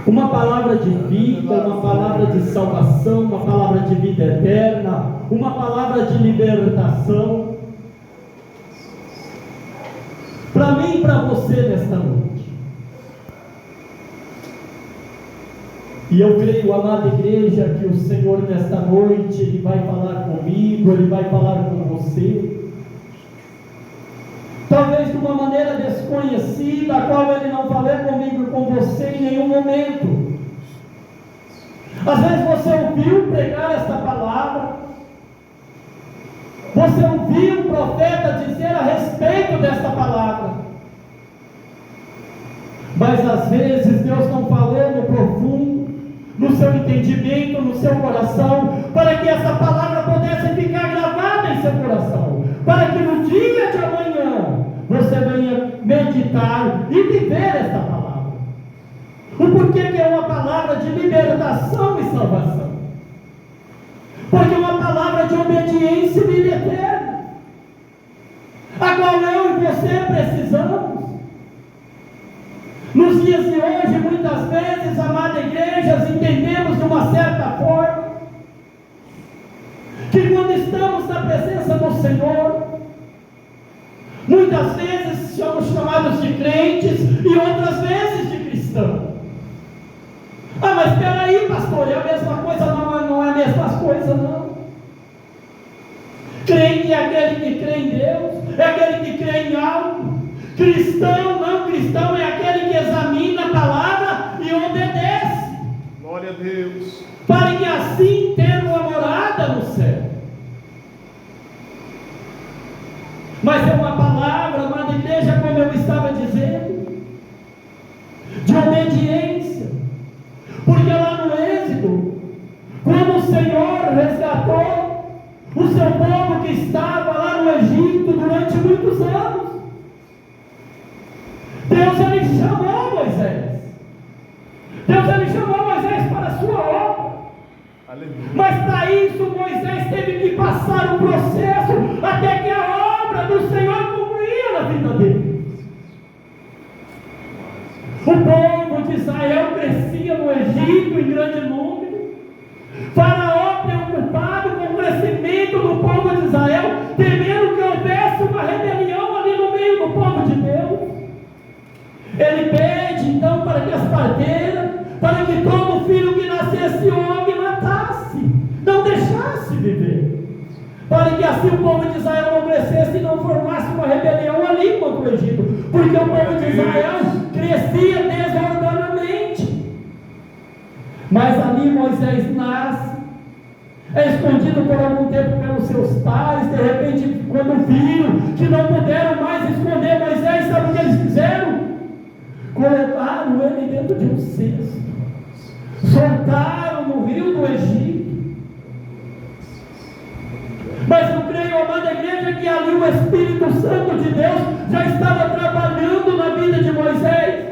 Uma palavra de vida, uma palavra de salvação, uma palavra de vida eterna, uma palavra de libertação. Para mim e para você nesta noite. E eu creio, amada igreja, que o Senhor nesta noite, Ele vai falar comigo, Ele vai falar com você. Talvez de uma maneira desconhecida, a qual Ele não falou comigo e com você em nenhum momento. Às vezes você ouviu pregar esta palavra, você ouviu o profeta dizer a respeito desta palavra, mas às vezes Deus não falou no profundo, no seu entendimento, no seu coração, para que essa palavra pudesse ficar gravada em seu coração, para que no dia de amanhã você venha meditar e viver esta palavra. O porquê que é uma palavra de libertação e salvação? Porque é uma palavra de obediência e vida eterna, a qual eu e você precisamos. Nos dias de hoje, muitas vezes, amada igreja, entendemos de uma certa forma que quando estamos na presença do Senhor, muitas vezes somos chamados de crentes e outras vezes de cristãos. Ah, mas espera aí, pastor, é a mesma coisa? Não é a mesma coisa, não. Crente é aquele que crê em Deus, é aquele que crê em algo. Cristão, não cristão, é aquele que examina a palavra e obedece. Glória a Deus. Para que assim tenha uma morada no céu. Mas é uma palavra, amada igreja, como eu estava dizendo, de obediência. Porque lá no Êxodo, quando o Senhor resgatou o seu povo que estava lá no Egito durante muitos anos, Deus ele chamou Moisés. Deus ele chamou Moisés para a sua obra. Aleluia. Mas para isso Moisés teve que passar um processo até que a obra do Senhor concluía na vida dele. O povo de Israel crescia no Egito em grande número. Faraó, preocupado com o crescimento do povo de Israel, temendo que houvesse uma rebelião ali no meio do povo de Deus, ele pede então para que as parteiras, para que todo filho que nascesse homem matasse, não deixasse viver, para que assim o povo de Israel não crescesse e não formasse uma rebelião ali contra o Egito, porque o povo de Israel crescia desordenadamente. Mas ali Moisés nasce, é escondido por algum tempo pelos seus pais. De repente, quando viram que não puderam mais esconder Moisés, sabe o que eles fizeram? Colocaram ele dentro de um cesto, soltaram no rio do Egito. Mas eu creio, amada igreja, que ali o Espírito Santo de Deus já estava trabalhando na vida de Moisés.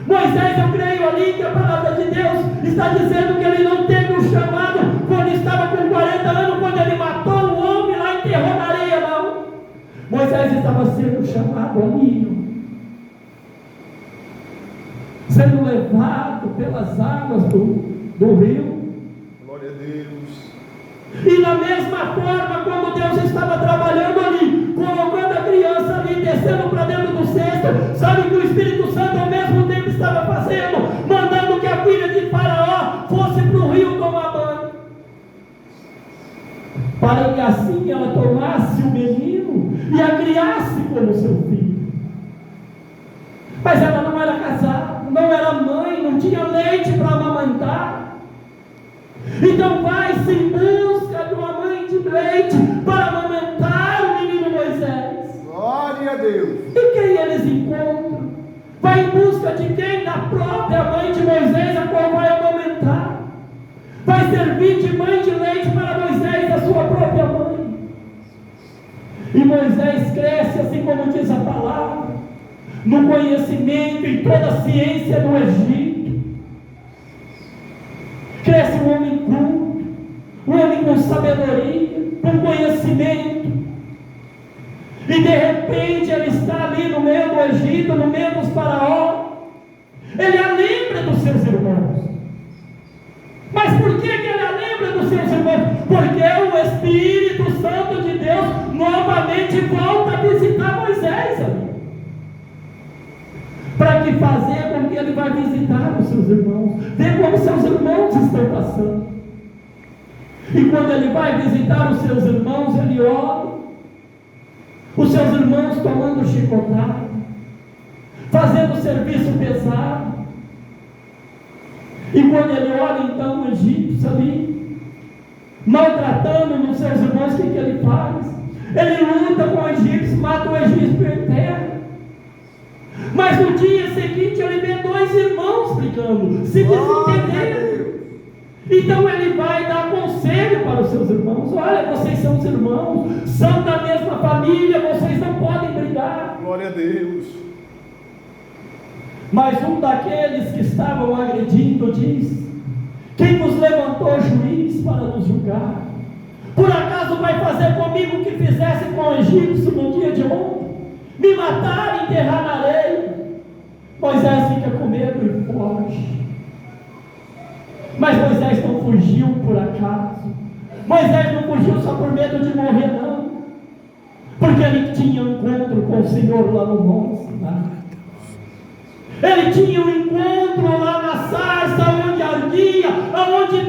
Moisés, eu creio ali que a palavra de Deus está dizendo que ele não teve um chamado quando estava com 40 anos, quando ele matou um homem lá e enterrou na areia, não. Moisés estava sendo chamado ali, sendo levado pelas águas do rio. Glória a Deus. E da mesma forma, quando Deus estava trabalhando ali, colocando a criança ali, descendo para dentro do cesto, sabe que o Espírito Santo ao mesmo tempo estava fazendo, mandando que a filha de Faraó fosse para o rio tomar banho, para que assim ela tomasse o menino e a criasse como seu filho. Mas ela não era casada, não era mãe, não tinha leite para amamentar. Então vai-se em busca de uma mãe de leite para amamentar o menino Moisés. Glória a Deus. E quem eles encontram? Vai em busca de quem? Da própria mãe de Moisés, a qual vai amamentar. Vai servir de mãe de leite para Moisés, a sua própria mãe. E Moisés cresce, assim como diz a palavra, no conhecimento e toda a ciência do Egito. Cresce um homem culto, um homem com sabedoria, com conhecimento. E de repente ele está ali no meio do Egito, no meio dos faraó. Ele lembra dos seus irmãos. porque o Espírito Santo de Deus novamente volta a visitar Moisés ali. Para que fazer com que ele vai visitar os seus irmãos, ver como seus irmãos estão passando. E quando ele vai visitar os seus irmãos, ele olha os seus irmãos tomando chicotada, fazendo serviço pesado. E quando ele olha então o egípcio ali, maltratando os seus irmãos, o que ele faz? Ele luta com o egípcio, mata o egípcio inteiro. Mas no dia seguinte ele vê dois irmãos brigando, se desentendendo. Então ele vai dar conselho para os seus irmãos: olha, vocês são os irmãos, são da mesma família, vocês não podem brigar. Glória a Deus. Mas um daqueles que estavam agredindo diz: quem nos levantou juiz para nos julgar? Por acaso vai fazer comigo o que fizesse com o egípcio no dia de ontem? Me matar e enterrar na areia? Moisés fica com medo e foge. Mas Moisés não fugiu por acaso. Moisés não fugiu só por medo de morrer, não. Porque ele tinha um encontro com o Senhor lá no Monte Sinai. Ele tinha um encontro lá na sarça, onde ardia, onde